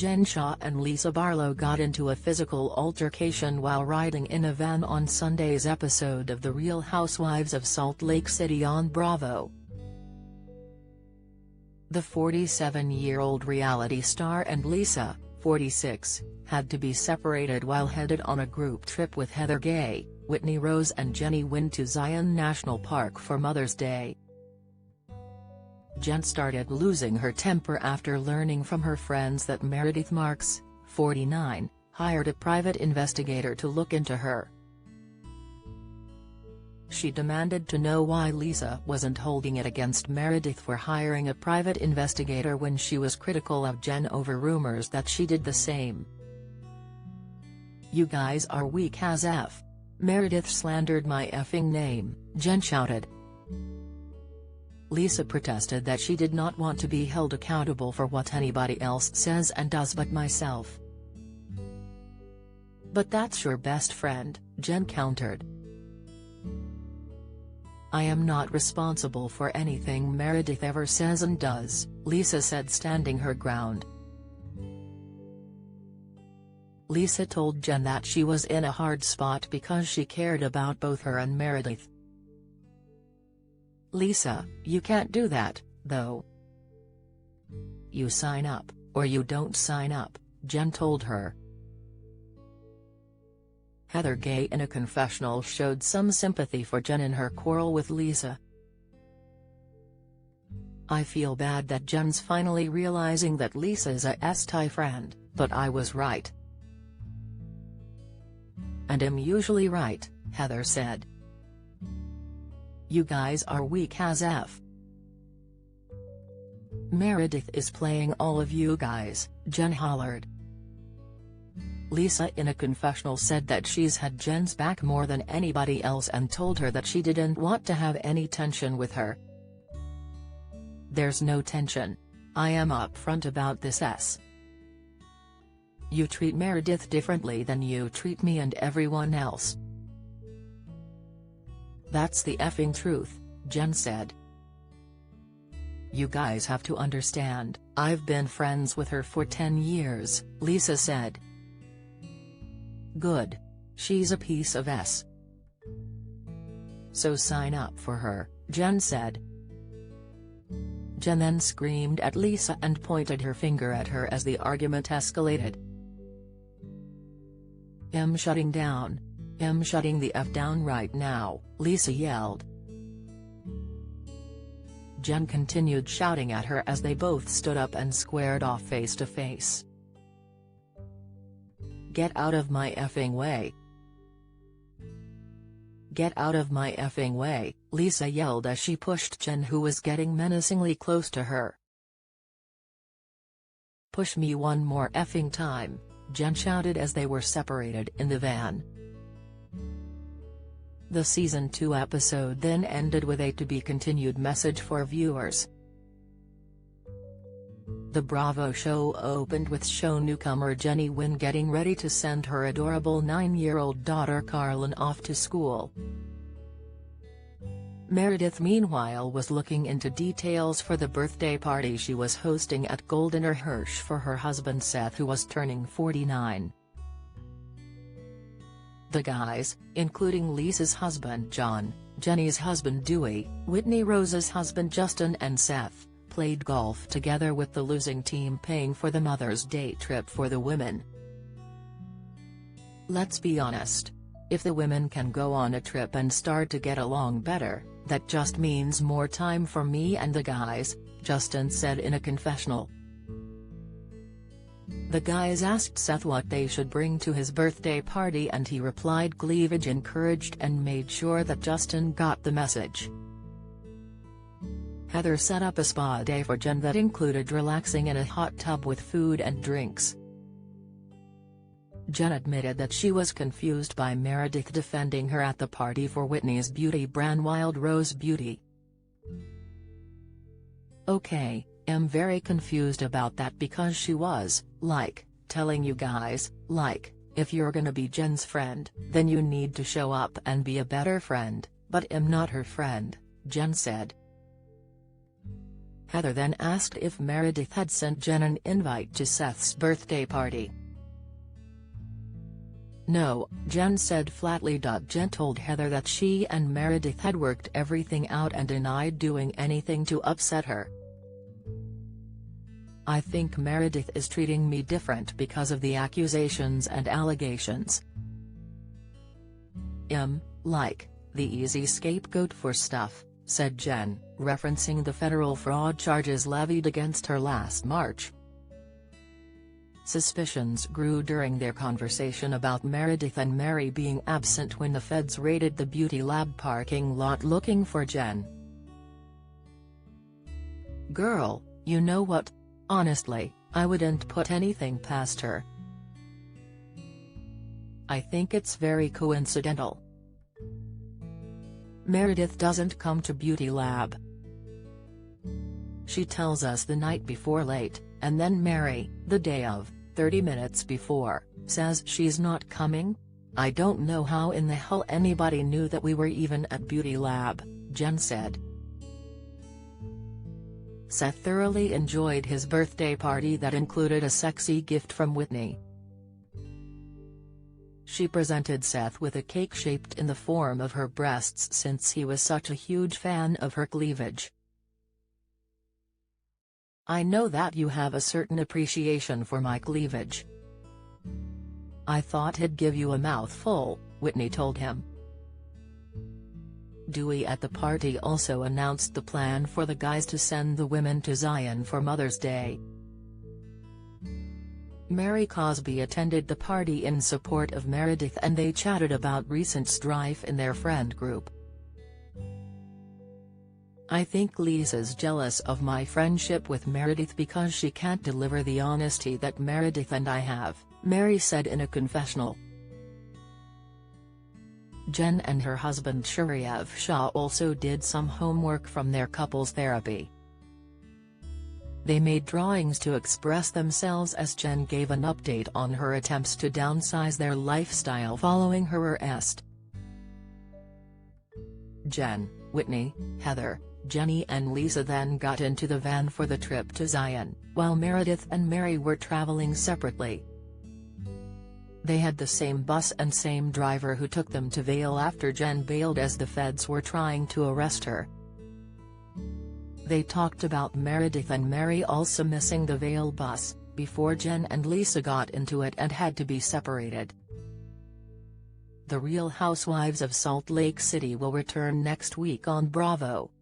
Shah and Lisa Barlow got into a physical altercation while riding in a van on Sunday's episode of The Real Housewives of Salt Lake City on Bravo. The 47-year-old reality star and Lisa, 46, had to be separated while headed on a group trip with Heather Gay, Whitney Rose and Jenny Wynn to Zion National Park for Mother's Day. Jen started losing her temper after learning from her friends that Meredith Marks, 49, hired a private investigator to look into her. She demanded to know why Lisa wasn't holding it against Meredith for hiring a private investigator when she was critical of Jen over rumors that she did the same. "You guys are weak as F. Meredith slandered my effing name," Jen shouted. Lisa protested that she did not want to be held accountable for what anybody else says and does but myself. "But that's your best friend," Jen countered. "I am not responsible for anything Meredith ever says and does," Lisa said, standing her ground. Lisa told Jen that she was in a hard spot because she cared about both her and Meredith. "Lisa, you can't do that, though. You sign up, or you don't sign up," Jen told her. Heather Gay in a confessional showed some sympathy for Jen in her quarrel with Lisa. "I feel bad that Jen's finally realizing that Lisa's a STI friend, but I was right. And I'm usually right," Heather said. "You guys are weak as F. Meredith is playing all of you guys," Jen hollered. Lisa in a confessional said that she's had Jen's back more than anybody else and told her that she didn't want to have any tension with her. "There's no tension. I am upfront about this. You treat Meredith differently than you treat me and everyone else. That's the effing truth," Jen said. "You guys have to understand, I've been friends with her for 10 years, Lisa said. "Good. She's a piece of S. So sign up for her," Jen said. Jen then screamed at Lisa and pointed her finger at her as the argument escalated. "I'm shutting down. I'm shutting the F down right now," Lisa yelled. Jen continued shouting at her as they both stood up and squared off face to face. "Get out of my effing way. Get out of my effing way," Lisa yelled as she pushed Jen, who was getting menacingly close to her. "Push me one more effing time," Jen shouted as they were separated in the van. The Season 2 episode then ended with a to-be-continued message for viewers. The Bravo show opened with show newcomer Jenny Wynn getting ready to send her adorable 9-year-old daughter Carlin off to school. Meredith meanwhile was looking into details for the birthday party she was hosting at Goldener Hirsch for her husband Seth, who was turning 49. The guys, including Lisa's husband John, Jenny's husband Dewey, Whitney Rose's husband Justin and Seth, played golf together with the losing team paying for the Mother's Day trip for the women. "Let's be honest. If the women can go on a trip and start to get along better, that just means more time for me and the guys," Justin said in a confessional. The guys asked Seth what they should bring to his birthday party and he replied cleavage encouraged and made sure that Justin got the message. Heather set up a spa day for Jen that included relaxing in a hot tub with food and drinks. Jen admitted that she was confused by Meredith defending her at the party for Whitney's beauty brand Wild Rose Beauty. "Okay, I'm very confused about that because she was, like, telling you guys, like, if you're gonna be Jen's friend, then you need to show up and be a better friend, but I'm not her friend," Jen said. Heather then asked if Meredith had sent Jen an invite to Seth's birthday party. No, Jen said flatly. Jen told Heather that she and Meredith had worked everything out and denied doing anything to upset her. I think Meredith is treating me different because of the accusations and allegations. Like, the easy scapegoat for stuff, said Jen, referencing the federal fraud charges levied against her last March. Suspicions grew during their conversation about Meredith and Mary being absent when the feds raided the beauty lab parking lot looking for Jen. Girl, you know what? Honestly, I wouldn't put anything past her. I think it's very coincidental. Meredith doesn't come to Beauty Lab. She tells us the night before late, and then Mary, the day of, 30 minutes before, says she's not coming? I don't know how in the hell anybody knew that we were even at Beauty Lab, Jen said. Seth thoroughly enjoyed his birthday party that included a sexy gift from Whitney. She presented Seth with a cake shaped in the form of her breasts since he was such a huge fan of her cleavage. I know that you have a certain appreciation for my cleavage. I thought he'd give you a mouthful, Whitney told him. Dewey at the party also announced the plan for the guys to send the women to Zion for Mother's Day. Mary Cosby attended the party in support of Meredith and they chatted about recent strife in their friend group. I think Lisa's jealous of my friendship with Meredith because she can't deliver the honesty that Meredith and I have, Mary said in a confessional. Jen and her husband Shah also did some homework from their couples therapy. They made drawings to express themselves as Jen gave an update on her attempts to downsize their lifestyle following her arrest. Jen, Whitney, Heather, Jenny and Lisa then got into the van for the trip to Zion, while Meredith and Mary were traveling separately. They had the same bus and same driver who took them to Vail after Jen bailed as the feds were trying to arrest her. They talked about Meredith and Mary also missing the Vail bus, before Jen and Lisa got into it and had to be separated. The Real Housewives of Salt Lake City will return next week on Bravo.